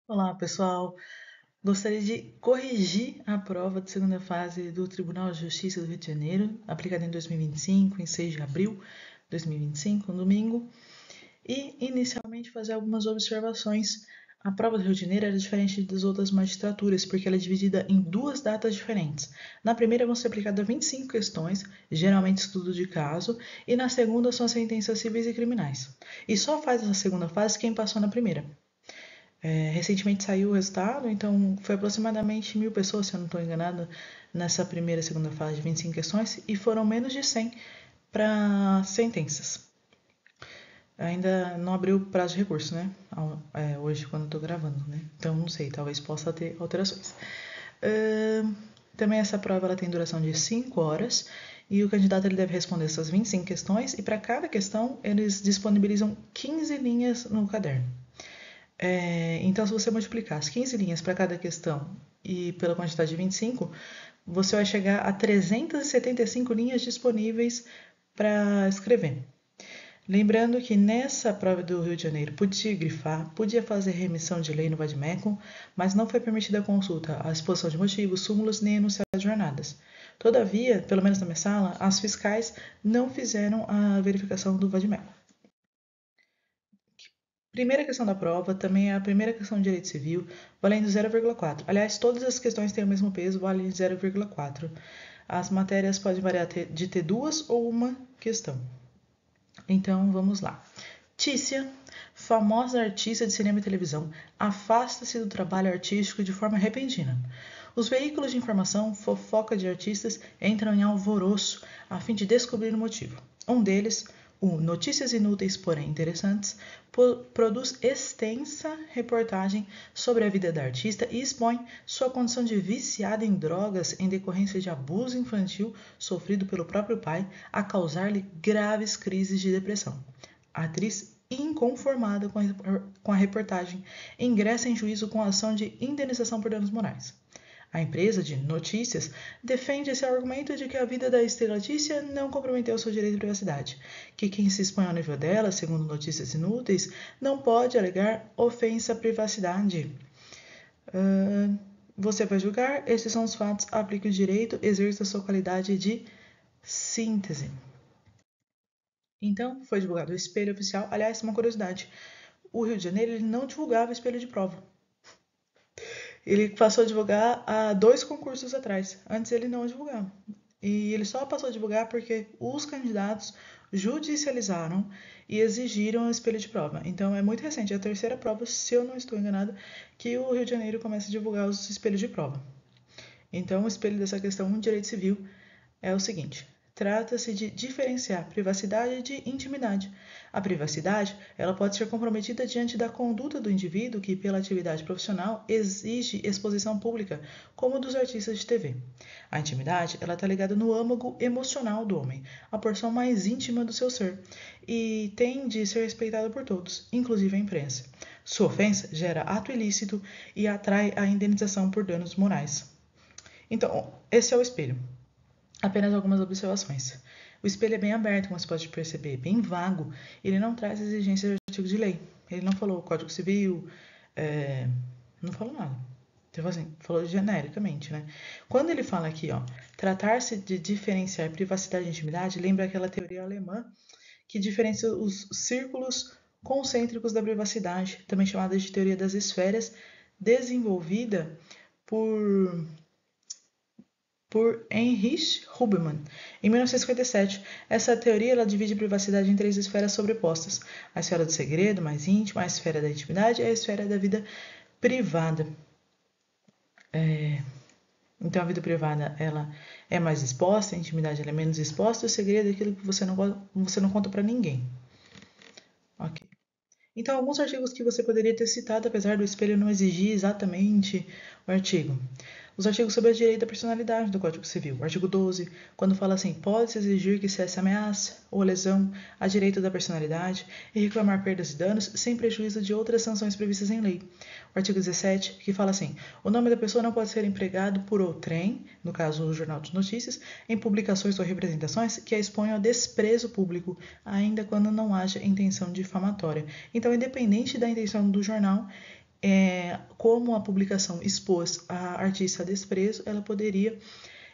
Olá, pessoal. Gostaria de corrigir a prova de segunda fase do Tribunal de Justiça do Rio de Janeiro, aplicada em 2025, em 6 de abril de 2025, no domingo, e inicialmente fazer algumas observações. A prova do Rio de Janeiro era diferente das outras magistraturas, porque ela é dividida em duas datas diferentes. Na primeira vão ser aplicadas 25 questões, geralmente estudo de caso, e na segunda são as sentenças civis e criminais. E só faz essa segunda fase quem passou na primeira. Recentemente saiu o resultado, então foi aproximadamente 1.000 pessoas, se eu não estou enganada, nessa primeira e segunda fase de 25 questões, e foram menos de 100 para sentenças. Ainda não abriu o prazo de recurso, né? Hoje, quando eu estou gravando, né? Então, não sei, talvez possa ter alterações. Também essa prova ela tem duração de 5 horas e o candidato ele deve responder essas 25 questões e para cada questão eles disponibilizam 15 linhas no caderno. Então, se você multiplicar as 15 linhas para cada questão e pela quantidade de 25, você vai chegar a 375 linhas disponíveis para escrever. Lembrando que nessa prova do Rio de Janeiro podia grifar, podia fazer remissão de lei no vademecum, mas não foi permitida a consulta, a exposição de motivos, súmulas nem enunciado de jornadas. Todavia, pelo menos na minha sala, as fiscais não fizeram a verificação do vademecum. Primeira questão da prova também é a primeira questão de direito civil, valendo 0,4. Aliás, todas as questões têm o mesmo peso, valem 0,4. As matérias podem variar de ter duas ou uma questão. Então, vamos lá. Tícia, famosa artista de cinema e televisão, afasta-se do trabalho artístico de forma repentina. Os veículos de informação, fofoca de artistas, entram em alvoroço a fim de descobrir o motivo. Um deles, o Notícias Inúteis, porém Interessantes, produz extensa reportagem sobre a vida da artista e expõe sua condição de viciada em drogas em decorrência de abuso infantil sofrido pelo próprio pai, a causar-lhe graves crises de depressão. A atriz, inconformada com a reportagem, ingressa em juízo com a ação de indenização por danos morais. A empresa de notícias defende esse argumento de que a vida da estrela Tícia não comprometeu seu direito de privacidade, que quem se expõe ao nível dela, segundo notícias inúteis, não pode alegar ofensa à privacidade. Você vai julgar, esses são os fatos, aplique o direito, exerça sua qualidade de síntese. Então, foi divulgado o espelho oficial. Aliás, uma curiosidade, o Rio de Janeiro ele não divulgava espelho de prova. Ele passou a divulgar há 2 concursos atrás. Antes ele não divulgava. E ele só passou a divulgar porque os candidatos judicializaram e exigiram o espelho de prova. Então é muito recente, é a terceira prova, se eu não estou enganada, que o Rio de Janeiro começa a divulgar os espelhos de prova. Então o espelho dessa questão de direito civil é o seguinte: trata-se de diferenciar privacidade de intimidade. A privacidade, ela pode ser comprometida diante da conduta do indivíduo que, pela atividade profissional, exige exposição pública, como dos artistas de TV. A intimidade, ela está ligada no âmago emocional do homem, a porção mais íntima do seu ser, e tem de ser respeitada por todos, inclusive a imprensa. Sua ofensa gera ato ilícito e atrai a indenização por danos morais. Então, esse é o espelho. Apenas algumas observações. O espelho é bem aberto, como você pode perceber, bem vago. Ele não traz exigências de artigo de lei. Ele não falou Código Civil, não falou nada. Tipo assim, falou genericamente, né? Quando ele fala aqui, ó, tratar-se de diferenciar privacidade e intimidade, lembra aquela teoria alemã que diferencia os círculos concêntricos da privacidade, também chamada de teoria das esferas, desenvolvida por Heinrich Huberman, em 1957. Essa teoria ela divide a privacidade em 3 esferas sobrepostas: a esfera do segredo, mais íntima, a esfera da intimidade e a esfera da vida privada. Então, a vida privada ela é mais exposta, a intimidade ela é menos exposta, e o segredo é aquilo que você não conta para ninguém. Ok. Então, alguns artigos que você poderia ter citado, apesar do espelho não exigir exatamente o artigo. Os artigos sobre o direito da personalidade do Código Civil. O artigo 12, quando fala assim, pode-se exigir que cesse ameaça ou lesão a direito da personalidade e reclamar perdas e danos sem prejuízo de outras sanções previstas em lei. O artigo 17, que fala assim, o nome da pessoa não pode ser empregado por outrem, no caso o Jornal de Notícias, em publicações ou representações que a exponham a desprezo público, ainda quando não haja intenção difamatória. Então, independente da intenção do jornal, como a publicação expôs a artista a desprezo, ela poderia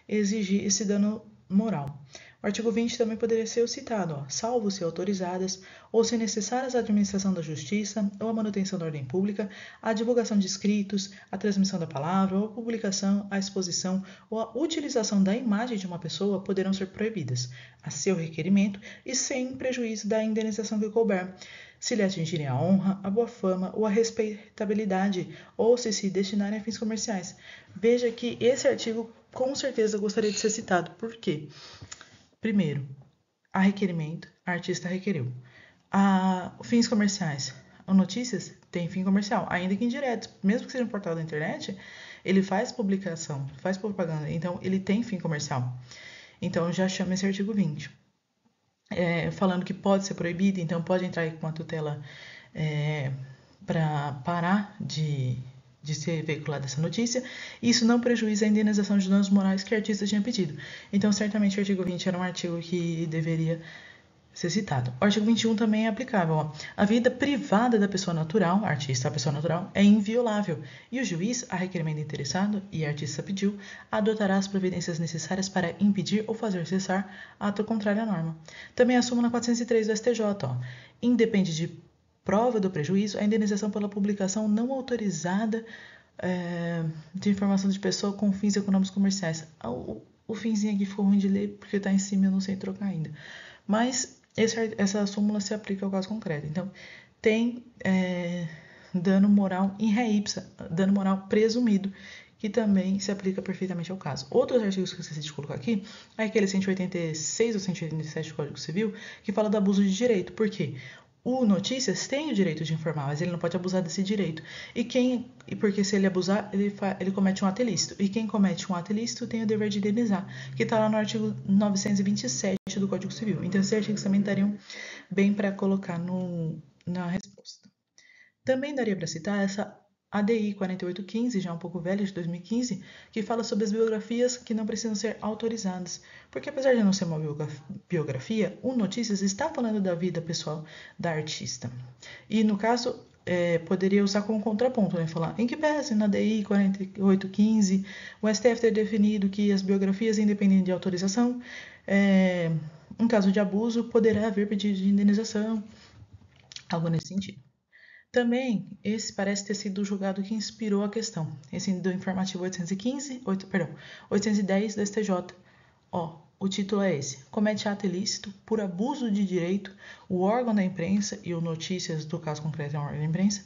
exigir esse dano moral. O artigo 20 também poderia ser citado, salvo se autorizadas ou se necessárias à administração da justiça ou à manutenção da ordem pública, a divulgação de escritos, a transmissão da palavra ou a publicação, a exposição ou a utilização da imagem de uma pessoa poderão ser proibidas, a seu requerimento e sem prejuízo da indenização que couber, se lhe atingirem a honra, a boa fama ou a respeitabilidade, ou se destinarem a fins comerciais. Veja que esse artigo com certeza gostaria de ser citado. Por quê? Primeiro, a requerimento, a artista requeriu. Fins comerciais. A notícias tem fim comercial, ainda que indireto. Mesmo que seja um portal da internet, ele faz publicação, faz propaganda, então ele tem fim comercial. Então já chama esse artigo 20. Falando que pode ser proibido, então pode entrar com uma tutela para parar de ser veiculada essa notícia, isso não prejuíza a indenização de danos morais que a artista tinha pedido. Então, certamente, o artigo 20 era um artigo que deveria ser citado. O artigo 21 também é aplicável. A vida privada da pessoa natural, artista, a pessoa natural, é inviolável, e o juiz, a requerimento interessado, e a artista pediu, adotará as providências necessárias para impedir ou fazer cessar ato contrário à norma. Também a súmula 403 do STJ, independe de prova do prejuízo, a indenização pela publicação não autorizada de informação de pessoa com fins econômicos comerciais. O finzinho aqui ficou ruim de ler porque está em cima e eu não sei trocar ainda. Mas essa súmula se aplica ao caso concreto. Então, tem dano moral in re ipsa, dano moral presumido, que também se aplica perfeitamente ao caso. Outros artigos que eu esqueci de colocar aqui é aquele 186 ou 187 do Código Civil, que fala do abuso de direito. Por quê? O notícias tem o direito de informar, mas ele não pode abusar desse direito. Porque se ele abusar, ele comete um ato ilícito. E quem comete um ato ilícito tem o dever de indenizar, que está lá no artigo 927 do Código Civil. Então, esses artigos também estariam bem para colocar na resposta. Também daria para citar essa ADI 4815, já um pouco velha, de 2015, que fala sobre as biografias que não precisam ser autorizadas. Porque apesar de não ser uma biografia, o Notícias está falando da vida pessoal da artista. E no caso, poderia usar como contraponto, né? Falar, em que pese na ADI 4815, o STF ter definido que as biografias, independente de autorização, em caso de abuso, poderá haver pedido de indenização, algo nesse sentido. Também, esse parece ter sido o julgado que inspirou a questão. Esse do informativo 810 do STJ. O título é esse. Comete ato ilícito por abuso de direito o órgão da imprensa, e o Notícias do caso concreto é um órgão da imprensa,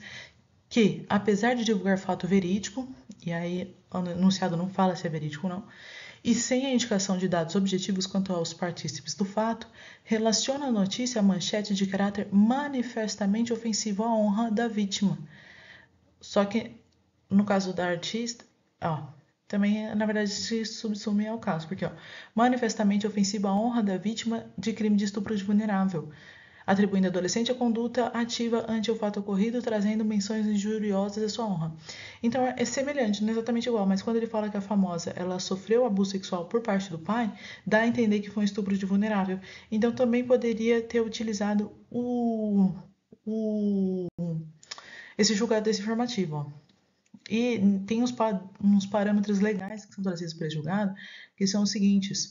que, apesar de divulgar fato verídico, e aí o enunciado não fala se é verídico ou não, e sem a indicação de dados objetivos quanto aos partícipes do fato, relaciona a notícia à manchete de caráter manifestamente ofensivo à honra da vítima. Só que, no caso da artista, também, na verdade, se subsume ao caso, porque, manifestamente ofensivo à honra da vítima de crime de estupro de vulnerável, atribuindo ao adolescente a conduta ativa ante o fato ocorrido, trazendo menções injuriosas à sua honra. Então, é semelhante, não é exatamente igual, mas quando ele fala que a famosa ela sofreu abuso sexual por parte do pai, dá a entender que foi um estupro de vulnerável. Então, também poderia ter utilizado esse julgado desse informativo. E tem uns parâmetros legais que são trazidos para esse julgado, que são os seguintes.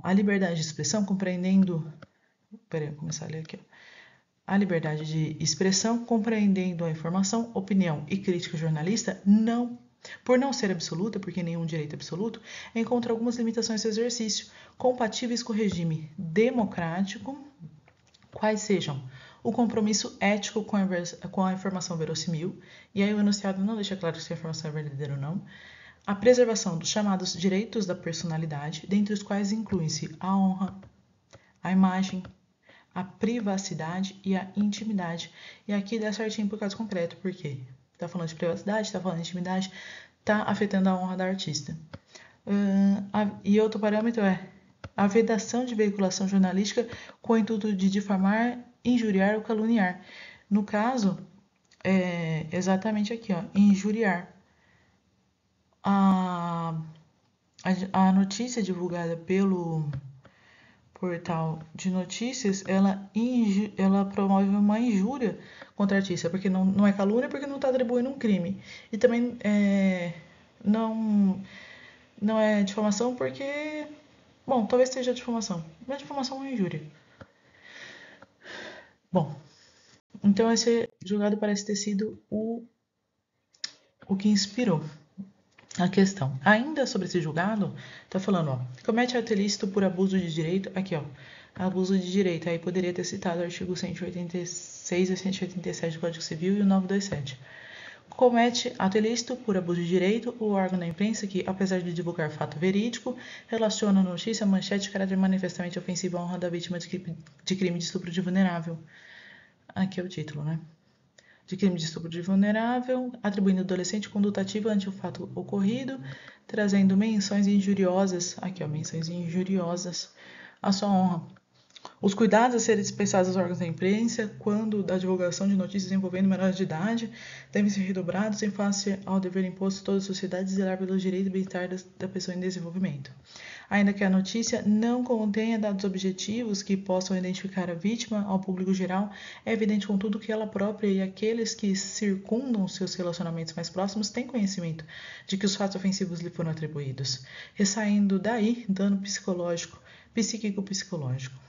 A liberdade de expressão compreendendo... Peraí, vou começar a ler aqui. A liberdade de expressão, compreendendo a informação, opinião e crítica jornalista, por não ser absoluta, porque nenhum direito é absoluto, encontra algumas limitações no exercício, compatíveis com o regime democrático, quais sejam o compromisso ético com a informação verossímil, e aí o enunciado não deixa claro se a informação é verdadeira ou não, a preservação dos chamados direitos da personalidade, dentre os quais incluem-se a honra, a imagem, a privacidade e a intimidade. E aqui dá certinho por caso concreto, porque está falando de privacidade, está falando de intimidade, está afetando a honra da artista. E outro parâmetro é a vedação de veiculação jornalística com o intuito de difamar, injuriar ou caluniar. No caso, é exatamente aqui, injuriar. A notícia divulgada portal de notícias, ela promove uma injúria contra a artista, porque não é calúnia, porque não está atribuindo um crime. E também não é difamação, porque... Bom, talvez seja difamação, mas difamação é uma injúria. Bom, então esse julgado parece ter sido o que inspirou a questão. Ainda sobre esse julgado, tá falando, ó, comete ato ilícito por abuso de direito, aqui, ó, abuso de direito, aí poderia ter citado o artigo 186 e 187 do Código Civil e o 927. Comete ato ilícito por abuso de direito o órgão da imprensa que, apesar de divulgar fato verídico, relaciona a notícia a manchete de caráter manifestamente ofensivo à honra da vítima de crime de estupro de vulnerável. Aqui é o título, né? De crime de estupro de vulnerável, atribuindo ao adolescente conduta ativa ante o fato ocorrido, trazendo menções injuriosas, aqui ó, menções injuriosas à sua honra. Os cuidados a serem dispensados aos órgãos da imprensa, quando da divulgação de notícias envolvendo menores de idade, devem ser redobrados em face ao dever imposto a toda a sociedade zelar pelo direito e bem-estar da pessoa em desenvolvimento. Ainda que a notícia não contenha dados objetivos que possam identificar a vítima ao público geral, é evidente, contudo, que ela própria e aqueles que circundam seus relacionamentos mais próximos têm conhecimento de que os fatos ofensivos lhe foram atribuídos, ressaindo daí dano psíquico-psicológico.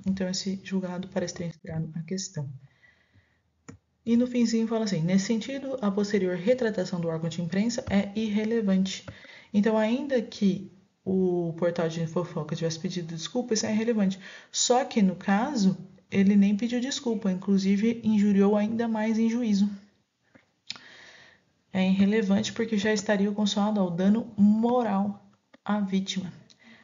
Então, esse julgado parece ter inspirado a questão. E no finzinho fala assim, nesse sentido, a posterior retratação do órgão de imprensa é irrelevante. Então, ainda que o portal de fofoca tivesse pedido desculpa, isso é irrelevante. Só que, no caso, ele nem pediu desculpa, inclusive injuriou ainda mais em juízo. É irrelevante porque já estaria consumado ao dano moral à vítima.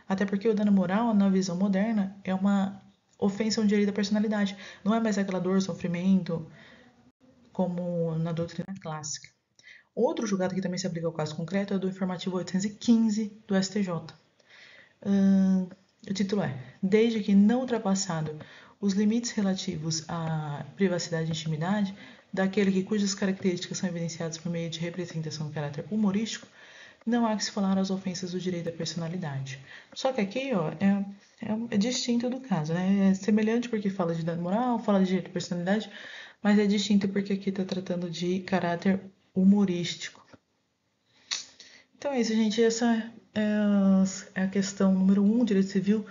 Até porque o dano moral, na visão moderna, é uma ofensa a um direito da personalidade. Não é mais aquela dor, sofrimento, como na doutrina clássica. Outro julgado que também se aplica ao caso concreto é o do informativo 815 do STJ. O título é: desde que não ultrapassado os limites relativos à privacidade e intimidade daquele cujas características são evidenciadas por meio de representação de caráter humorístico, não há que se falar as ofensas do direito da personalidade. Só que aqui, ó, é distinto do caso, né? É semelhante porque fala de dano moral, fala de direito da personalidade, mas é distinto porque aqui está tratando de caráter humorístico. Então é isso, gente. Essa é a questão número 1, Direito Civil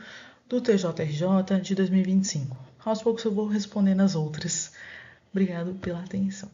do TJRJ de 2025. Aos poucos eu vou respondendo as outras. Obrigado pela atenção.